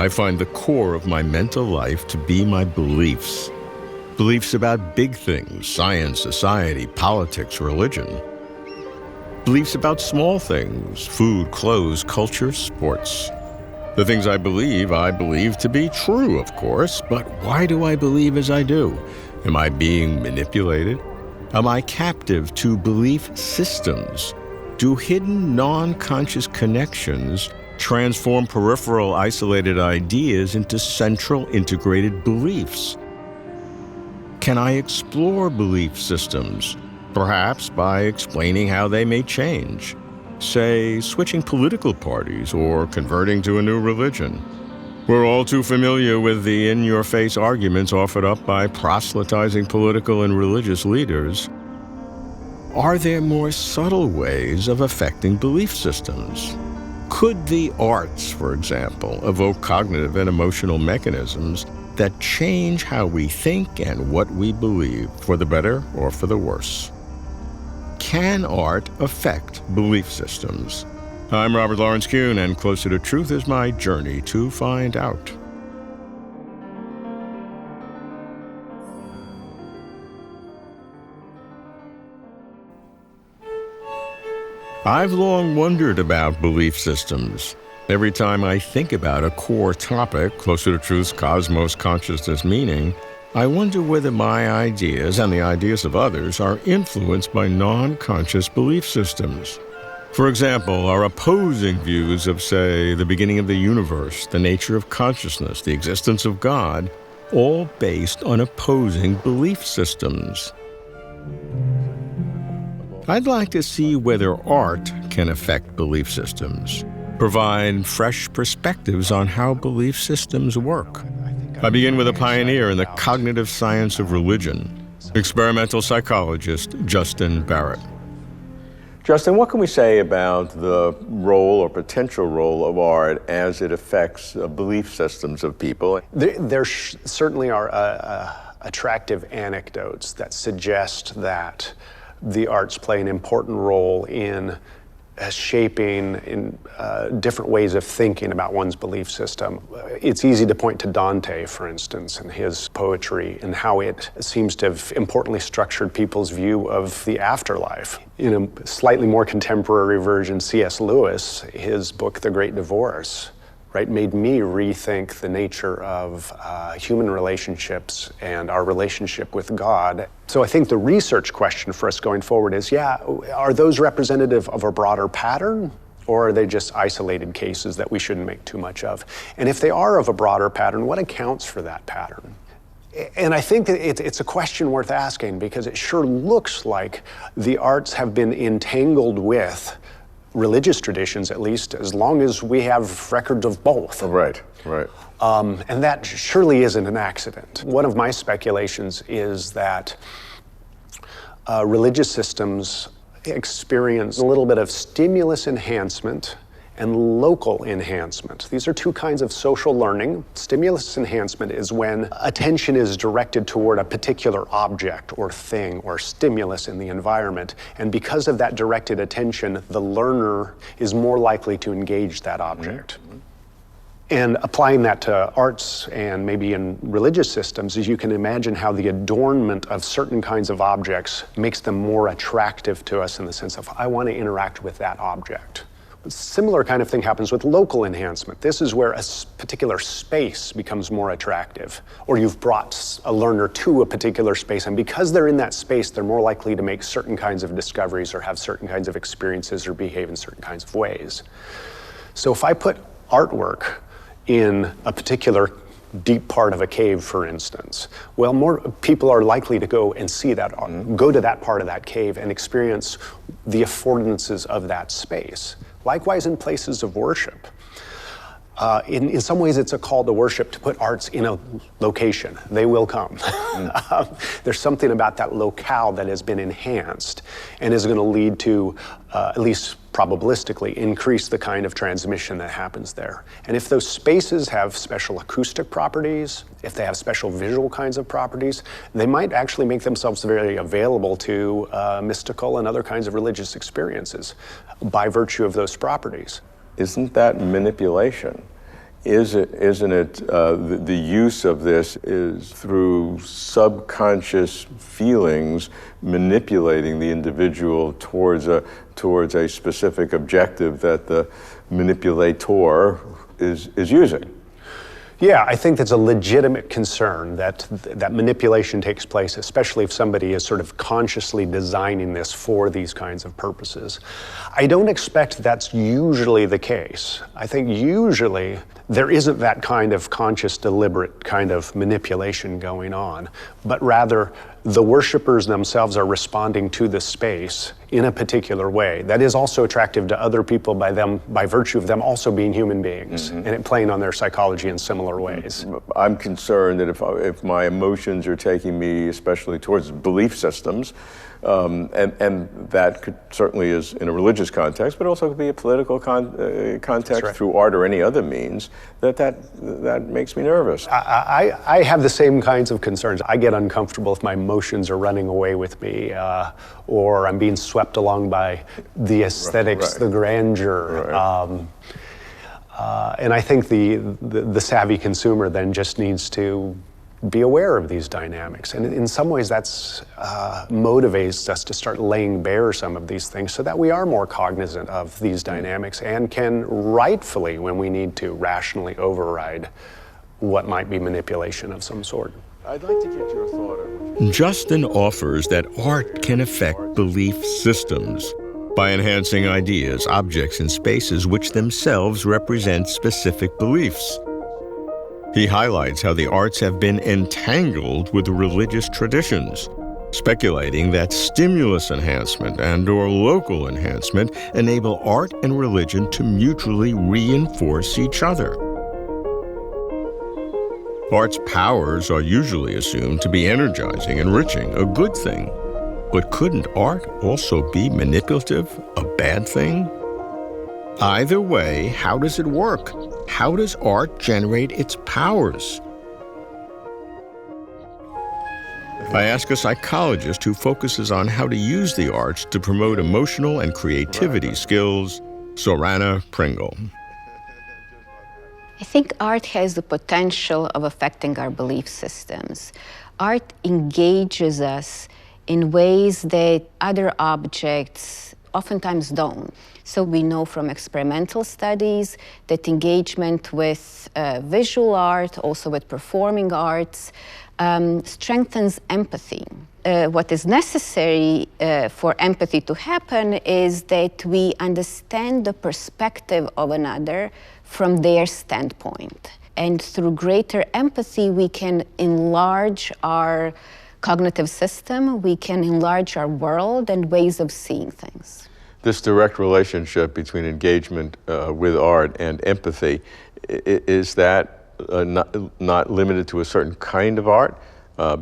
I find the core of my mental life to be my beliefs. Beliefs about big things, science, society, politics, religion. Beliefs about small things, food, clothes, culture, sports. The things I believe to be true, of course, but why do I believe as I do? Am I being manipulated? Am I captive to belief systems? Do hidden, non-conscious connections transform peripheral, isolated ideas into central, integrated beliefs? Can I explore belief systems, perhaps by explaining how they may change? Say, switching political parties or converting to a new religion. We're all too familiar with the in-your-face arguments offered up by proselytizing political and religious leaders. Are there more subtle ways of affecting belief systems? Could the arts, for example, evoke cognitive and emotional mechanisms that change how we think and what we believe, for the better or for the worse? Can art affect belief systems? I'm Robert Lawrence Kuhn, and Closer to Truth is my journey to find out. I've long wondered about belief systems. Every time I think about a core topic, Closer to Truth's cosmos, consciousness, meaning, I wonder whether my ideas and the ideas of others are influenced by non-conscious belief systems. For example, are opposing views of, say, the beginning of the universe, the nature of consciousness, the existence of God, all based on opposing belief systems? I'd like to see whether art can affect belief systems, provide fresh perspectives on how belief systems work. I begin with a pioneer in the cognitive science of religion, experimental psychologist Justin Barrett. Justin, what can we say about the role or potential role of art as it affects belief systems of people? There certainly are attractive anecdotes that suggest that the arts play an important role in shaping in different ways of thinking about one's belief system. It's easy to point to Dante, for instance, and his poetry and how it seems to have importantly structured people's view of the afterlife. In a slightly more contemporary version, C.S. Lewis, his book, The Great Divorce, right, made me rethink the nature of human relationships and our relationship with God. So I think the research question for us going forward is, are those representative of a broader pattern, or are they just isolated cases that we shouldn't make too much of? And if they are of a broader pattern, what accounts for that pattern? And I think that it's a question worth asking, because it sure looks like the arts have been entangled with religious traditions, at least, as long as we have records of both. Right. And that surely isn't an accident. One of my speculations is that religious systems experience a little bit of stimulus enhancement and local enhancement. These are two kinds of social learning. Stimulus enhancement is when attention is directed toward a particular object or thing or stimulus in the environment. And because of that directed attention, the learner is more likely to engage that object. Mm-hmm. And applying that to arts and maybe in religious systems, is you can imagine how the adornment of certain kinds of objects makes them more attractive to us in the sense of, I want to interact with that object. A similar kind of thing happens with local enhancement. This is where a particular space becomes more attractive, or you've brought a learner to a particular space, and because they're in that space, they're more likely to make certain kinds of discoveries or have certain kinds of experiences or behave in certain kinds of ways. So if I put artwork in a particular deep part of a cave, for instance, well, more people are likely to go and see that, go to that part of that cave and experience the affordances of that space. Likewise in places of worship. In some ways, it's a call to worship to put arts in a location. They will come. There's something about that locale that has been enhanced and is going to lead to, at least probabilistically, increase the kind of transmission that happens there. And if those spaces have special acoustic properties, if they have special visual kinds of properties, they might actually make themselves very available to mystical and other kinds of religious experiences by virtue of those properties. Isn't that manipulation? Isn't it the use of this is through subconscious feelings manipulating the individual towards a specific objective that the manipulator is using? Yeah, I think that's a legitimate concern that manipulation takes place, especially if somebody is sort of consciously designing this for these kinds of purposes. I don't expect that's usually the case. I think usually there isn't that kind of conscious, deliberate kind of manipulation going on, but rather the worshipers themselves are responding to the space in a particular way that is also attractive to other people by virtue of them also being human beings, and it playing on their psychology in similar ways. I'm concerned that if my emotions are taking me especially towards belief systems, and that could certainly is in a religious context, but also could be a political context right. through art or any other means, that makes me nervous. I have the same kinds of concerns. I get uncomfortable if my emotions are running away with me, or I'm being swept along by the aesthetics, right. the grandeur. Right. And I think the savvy consumer then just needs to be aware of these dynamics. And in some ways that's motivates us to start laying bare some of these things so that we are more cognizant of these dynamics and can rightfully, when we need to, rationally override what might be manipulation of some sort. I'd like to get your thought on Justin offers that art can affect belief systems by enhancing ideas, objects, and spaces which themselves represent specific beliefs. He highlights how the arts have been entangled with religious traditions, speculating that stimulus enhancement and/or local enhancement enable art and religion to mutually reinforce each other. Art's powers are usually assumed to be energizing, enriching, a good thing. But couldn't art also be manipulative, a bad thing? Either way, how does it work? How does art generate its powers? I ask a psychologist who focuses on how to use the arts to promote emotional and creativity skills, Sorana Pringle. I think art has the potential of affecting our belief systems. Art engages us in ways that other objects oftentimes don't. So we know from experimental studies that engagement with visual art, also with performing arts, strengthens empathy. What is necessary for empathy to happen is that we understand the perspective of another from their standpoint. And through greater empathy, we can enlarge our cognitive system, we can enlarge our world and ways of seeing things. This direct relationship between engagement with art and empathy, is that not limited to a certain kind of art?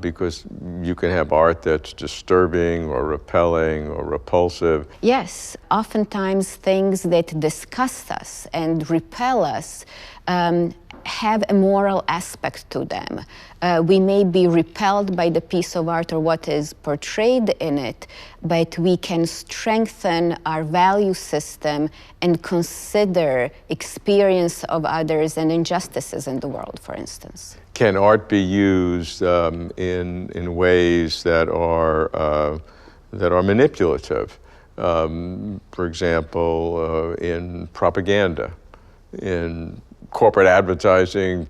Because you can have art that's disturbing or repelling or repulsive. Yes, oftentimes things that disgust us and repel us have a moral aspect to them. We may be repelled by the piece of art or what is portrayed in it, but we can strengthen our value system and consider experience of others and injustices in the world, for instance. Can art be used in ways that are manipulative? For example, in propaganda, in corporate advertising?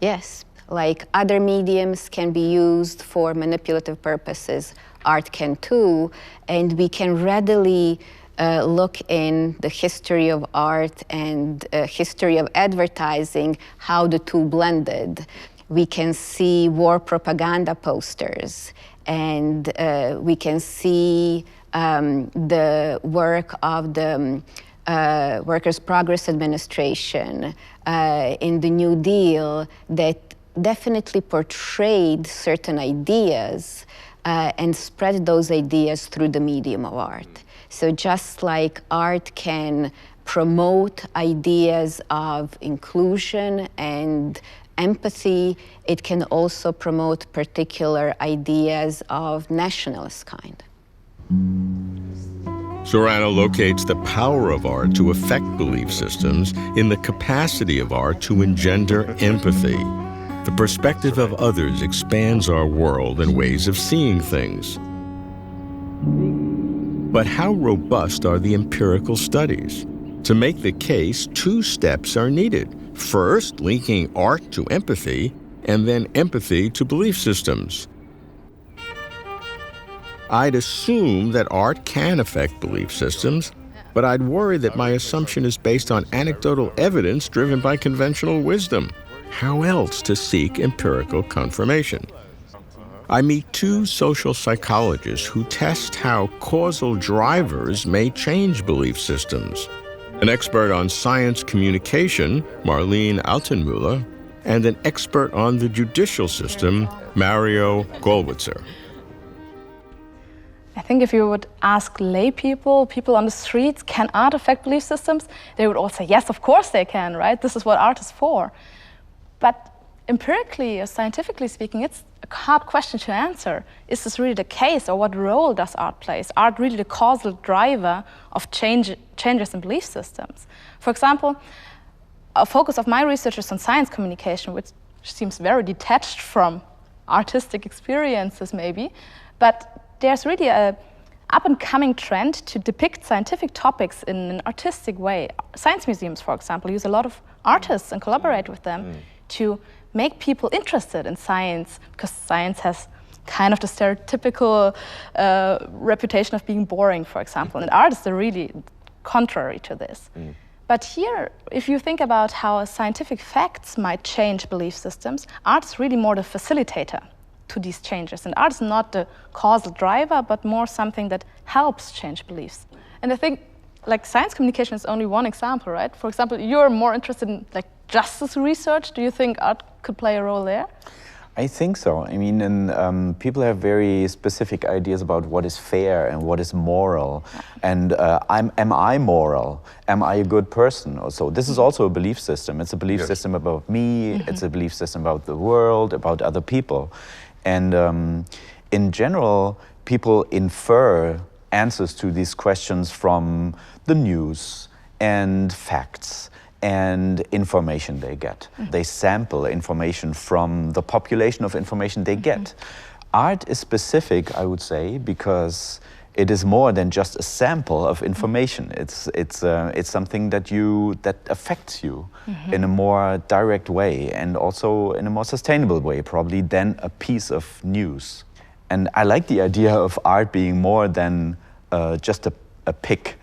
Yes, like other mediums can be used for manipulative purposes, art can too, and we can readily look in the history of art and history of advertising how the two blended. We can see war propaganda posters, and we can see the work of the Workers' Progress Administration in the New Deal that definitely portrayed certain ideas and spread those ideas through the medium of art. So just like art can promote ideas of inclusion and empathy, it can also promote particular ideas of nationalist kind. Sorano locates the power of art to affect belief systems in the capacity of art to engender empathy. The perspective of others expands our world and ways of seeing things. But how robust are the empirical studies? To make the case, 2 steps are needed. First, linking art to empathy, and then empathy to belief systems. I'd assume that art can affect belief systems, but I'd worry that my assumption is based on anecdotal evidence driven by conventional wisdom. How else to seek empirical confirmation? I meet 2 social psychologists who test how causal drivers may change belief systems. An expert on science communication, Marlene Altenmüller, and an expert on the judicial system, Mario Gollwitzer. I think if you would ask lay people on the streets, can art affect belief systems? They would all say, yes, of course they can, right? This is what art is for. But empirically or scientifically speaking, it's a hard question to answer. Is this really the case, or what role does art play? Is art really the causal driver of changes in belief systems? For example, a focus of my research is on science communication, which seems very detached from artistic experiences maybe, but there's really a up-and-coming trend to depict scientific topics in an artistic way. Science museums, for example, use a lot of artists and collaborate with them to make people interested in science, because science has kind of the stereotypical reputation of being boring, for example, and artists are really contrary to this. But here, if you think about how scientific facts might change belief systems, art is really more the facilitator to these changes. And art is not the causal driver, but more something that helps change beliefs. And I think like science communication is only one example, right? For example, you're more interested in like justice research. Do you think art could play a role there? I think so. I mean, people have very specific ideas about what is fair and what is moral. And am I moral? Am I a good person? Also, this is also a belief system. It's a belief system about me. It's a belief system about the world, about other people. And in general, people infer answers to these questions from the news and facts and information they get. They sample information from the population of information they get. Art is specific, I would say, because it is more than just a sample of information. It's something that affects you in a more direct way, and also in a more sustainable way, probably, than a piece of news. And I like the idea of art being more than just a pick,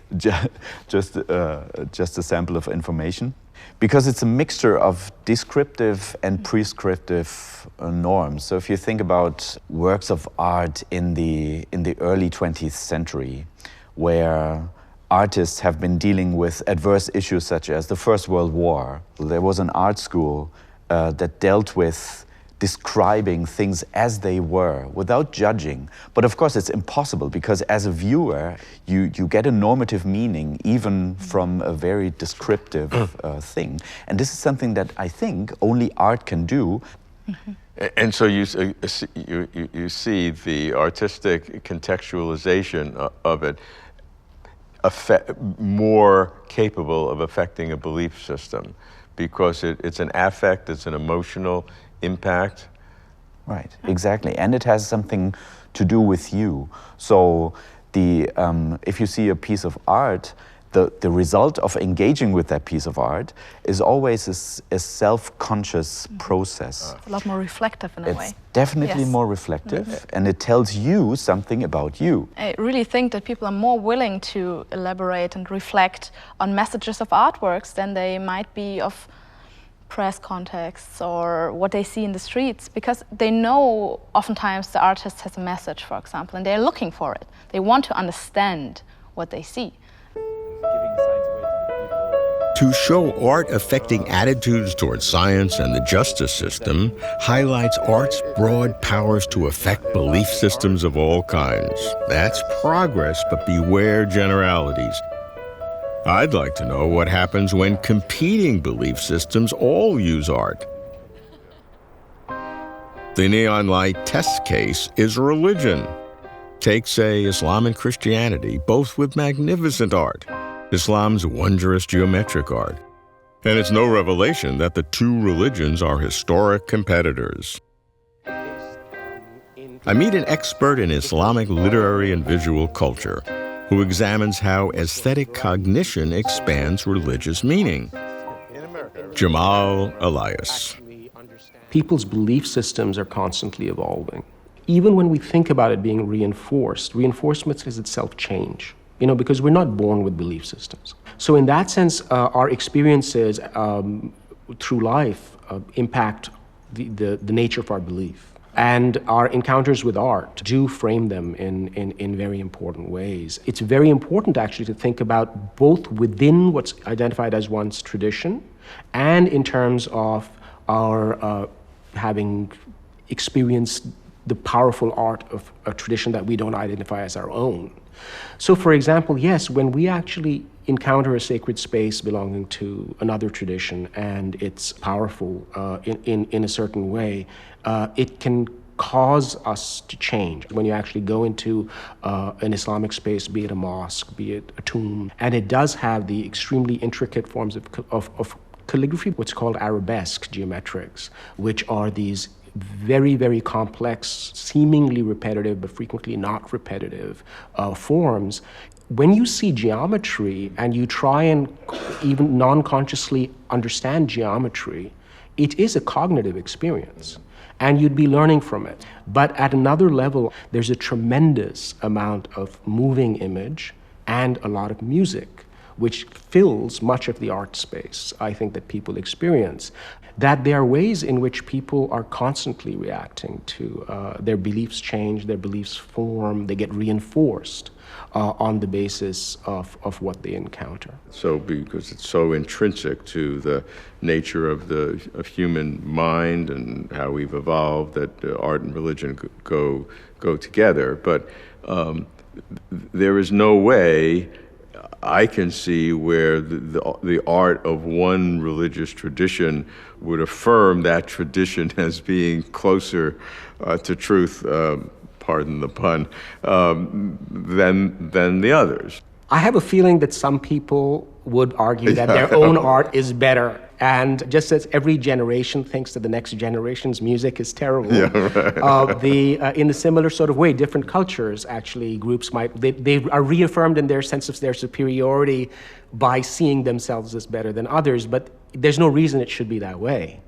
just a sample of information, because it's a mixture of descriptive and prescriptive norms. So if you think about works of art in the early 20th century, where artists have been dealing with adverse issues such as the First World War, there was an art school that dealt with describing things as they were without judging. But of course it's impossible, because as a viewer you get a normative meaning even from a very descriptive thing. And this is something that I think only art can do. And so you see the artistic contextualization of it more capable of affecting a belief system, because it's an affect, it's an emotional impact. Right, exactly. And it has something to do with you. So if you see a piece of art, the result of engaging with that piece of art is always a self-conscious process. It's a lot more reflective in a way. It's definitely more reflective, and it tells you something about you. I really think that people are more willing to elaborate and reflect on messages of artworks than they might be of press contexts or what they see in the streets, because they know oftentimes the artist has a message, for example, and they're looking for it. They want to understand what they see. To show art affecting attitudes towards science and the justice system highlights art's broad powers to affect belief systems of all kinds. That's progress, but beware generalities. I'd like to know what happens when competing belief systems all use art. The neon light test case is religion. Take, say, Islam and Christianity, both with magnificent art. Islam's wondrous geometric art. And it's no revelation that the two religions are historic competitors. I meet an expert in Islamic literary and visual culture who examines how aesthetic cognition expands religious meaning. Jamal, Elias. People's belief systems are constantly evolving. Even when we think about it being reinforced, reinforcement is itself change, because we're not born with belief systems. So in that sense, our experiences through life impact the nature of our belief. And our encounters with art do frame them in very important ways. It's very important actually to think about both within what's identified as one's tradition and in terms of our having experienced the powerful art of a tradition that we don't identify as our own. So for example, yes, when we actually encounter a sacred space belonging to another tradition and it's powerful in a certain way, it can cause us to change. When you actually go into an Islamic space, be it a mosque, be it a tomb, and it does have the extremely intricate forms of calligraphy, what's called arabesque geometrics, which are these very, very complex, seemingly repetitive, but frequently not repetitive forms. When you see geometry and you try and even non-consciously understand geometry, it is a cognitive experience. And you'd be learning from it. But at another level, there's a tremendous amount of moving image and a lot of music, which fills much of the art space, I think, that people experience. That there are ways in which people are constantly reacting to their beliefs change, their beliefs form, they get reinforced on the basis of what they encounter. So because it's so intrinsic to the nature of human mind and how we've evolved that art and religion go together. But there is no way I can see where the art of one religious tradition would affirm that tradition as being closer to truth, pardon the pun, than the others. I have a feeling that some people would argue that their own art is better. And just as every generation thinks that the next generation's music is terrible, in a similar sort of way, different cultures, actually, groups they are reaffirmed in their sense of their superiority by seeing themselves as better than others, but there's no reason it should be that way.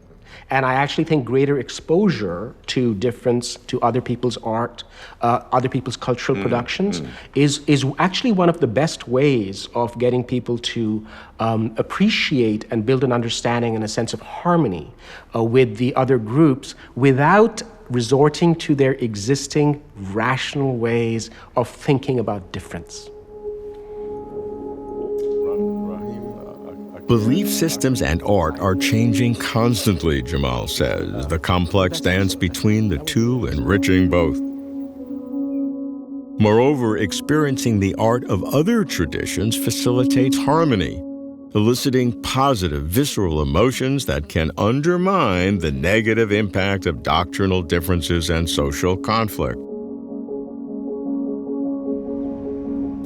And I actually think greater exposure to difference, to other people's art, other people's cultural productions, is actually one of the best ways of getting people to appreciate and build an understanding and a sense of harmony with the other groups without resorting to their existing rational ways of thinking about difference. Belief systems and art are changing constantly, Jamal says, the complex dance between the two enriching both. Moreover, experiencing the art of other traditions facilitates harmony, eliciting positive, visceral emotions that can undermine the negative impact of doctrinal differences and social conflict.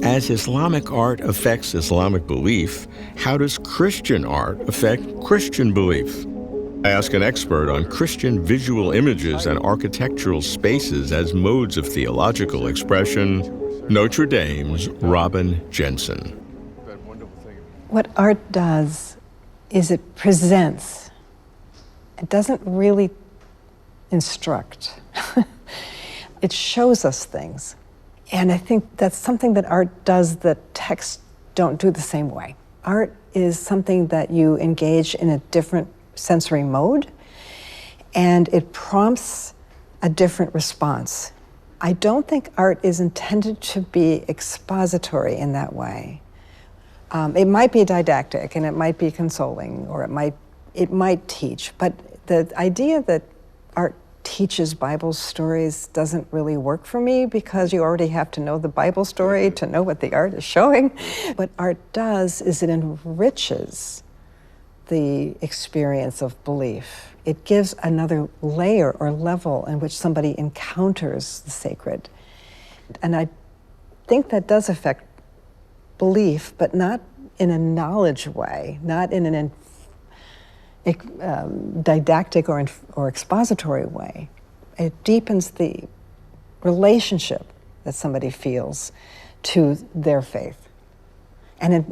As Islamic art affects Islamic belief, how does Christian art affect Christian belief? I ask an expert on Christian visual images and architectural spaces as modes of theological expression, Notre Dame's Robin Jensen. What art does is it presents. It doesn't really instruct. It shows us things. And I think that's something that art does that texts don't do the same way. Art is something that you engage in a different sensory mode, and it prompts a different response. I don't think art is intended to be expository in that way. It might be didactic, and it might be consoling, or it might teach, but the idea that art teaches Bible stories doesn't really work for me, because you already have to know the Bible story to know what the art is showing. What art does is it enriches the experience of belief. It gives another layer or level in which somebody encounters the sacred. And I think that does affect belief, but not in a knowledge way, not in an didactic or expository way. It deepens the relationship that somebody feels to their faith. And it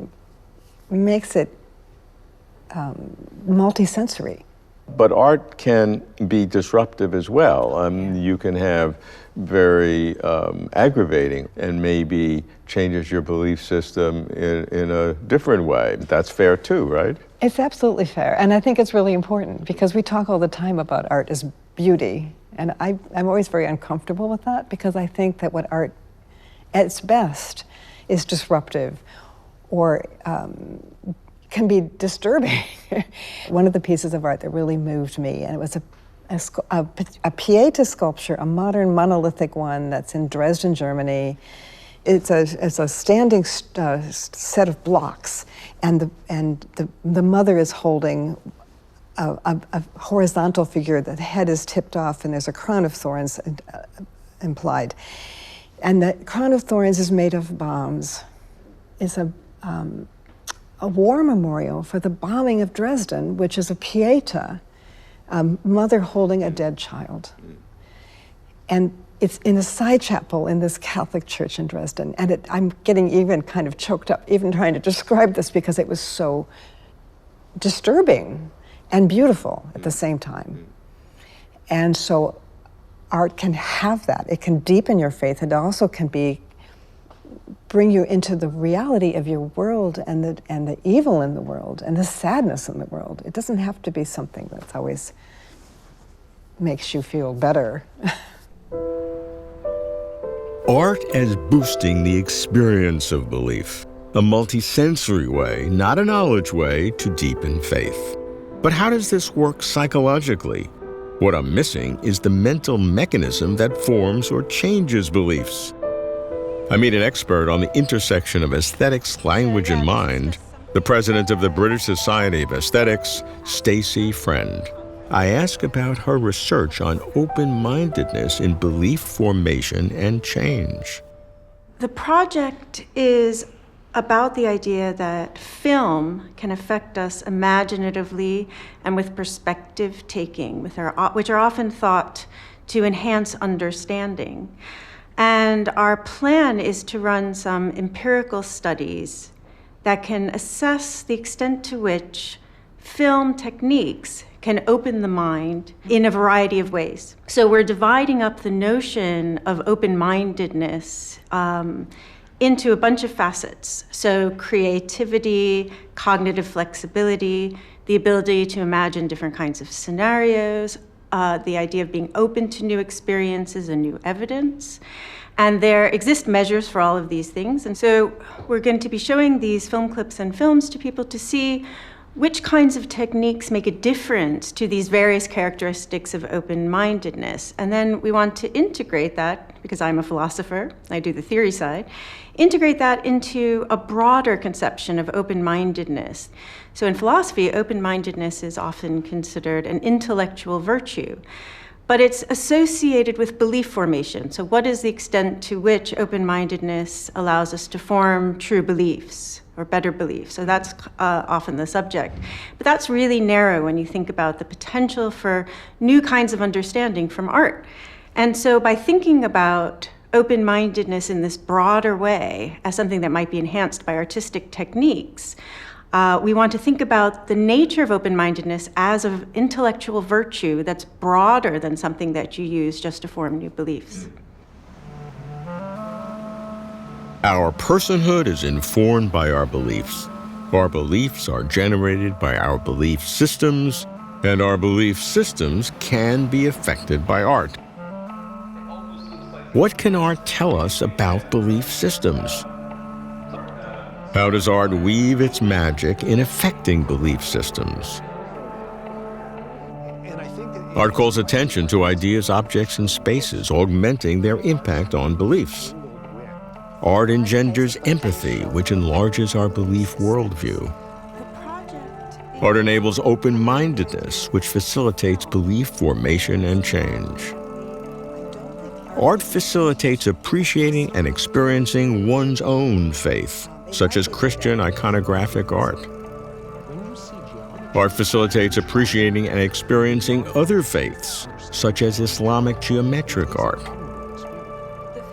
makes it multisensory. But art can be disruptive as well. You can have very aggravating and maybe changes your belief system in a different way. That's fair too, right? It's absolutely fair. And I think it's really important because we talk all the time about art as beauty. And I'm always very uncomfortable with that because I think that what art at its best is disruptive or can be disturbing. One of the pieces of art that really moved me, and it was a Pieta sculpture, a modern monolithic one that's in Dresden, Germany. It's a standing set of blocks, and the mother is holding a horizontal figure. The head is tipped off, and there's a crown of thorns implied. And the crown of thorns is made of bombs. It's a war memorial for the bombing of Dresden, which is a Pieta, mother holding a dead child. And it's in a side chapel in this Catholic church in Dresden. And I'm getting even kind of choked up, even trying to describe this because it was so disturbing and beautiful at the same time. And so art can have that. It can deepen your faith. It also can bring you into the reality of your world and the evil in the world and the sadness in the world. It doesn't have to be something that's always makes you feel better. Art as boosting the experience of belief, a multisensory way, not a knowledge way, to deepen faith. But how does this work psychologically? What I'm missing is the mental mechanism that forms or changes beliefs. I meet an expert on the intersection of aesthetics, language, and mind, the president of the British Society of Aesthetics, Stacie Friend. I ask about her research on open-mindedness in belief formation and change. The project is about the idea that film can affect us imaginatively and with perspective taking, which are often thought to enhance understanding. And our plan is to run some empirical studies that can assess the extent to which film techniques can open the mind in a variety of ways. So we're dividing up the notion of open-mindedness into a bunch of facets. So creativity, cognitive flexibility, the ability to imagine different kinds of scenarios, the idea of being open to new experiences and new evidence. And there exist measures for all of these things. And so we're going to be showing these film clips and films to people to see which kinds of techniques make a difference to these various characteristics of open-mindedness. And then we want to integrate that, because I'm a philosopher, I do the theory side, integrate that into a broader conception of open-mindedness. So in philosophy, open-mindedness is often considered an intellectual virtue, but it's associated with belief formation. So what is the extent to which open-mindedness allows us to form true beliefs or better beliefs? So that's often the subject. But that's really narrow when you think about the potential for new kinds of understanding from art. And so by thinking about open-mindedness in this broader way as something that might be enhanced by artistic techniques, we want to think about the nature of open-mindedness as an intellectual virtue that's broader than something that you use just to form new beliefs. Our personhood is informed by our beliefs. Our beliefs are generated by our belief systems, and our belief systems can be affected by art. What can art tell us about belief systems? How does art weave its magic in affecting belief systems? Art calls attention to ideas, objects, and spaces, augmenting their impact on beliefs. Art engenders empathy, which enlarges our belief worldview. Art enables open-mindedness, which facilitates belief formation and change. Art facilitates appreciating and experiencing one's own faith, such as Christian iconographic art. Art facilitates appreciating and experiencing other faiths, such as Islamic geometric art.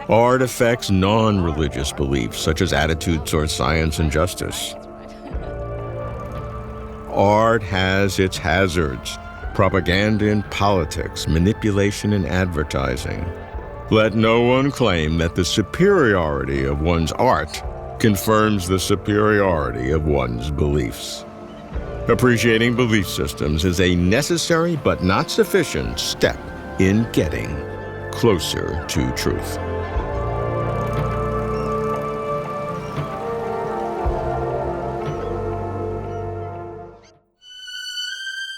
Art affects non-religious beliefs, such as attitudes towards science and justice. Art has its hazards: propaganda in politics, manipulation in advertising. Let no one claim that the superiority of one's art confirms the superiority of one's beliefs. Appreciating belief systems is a necessary but not sufficient step in getting closer to truth.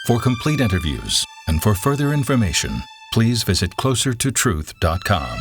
For complete interviews and for further information, please visit closertotruth.com.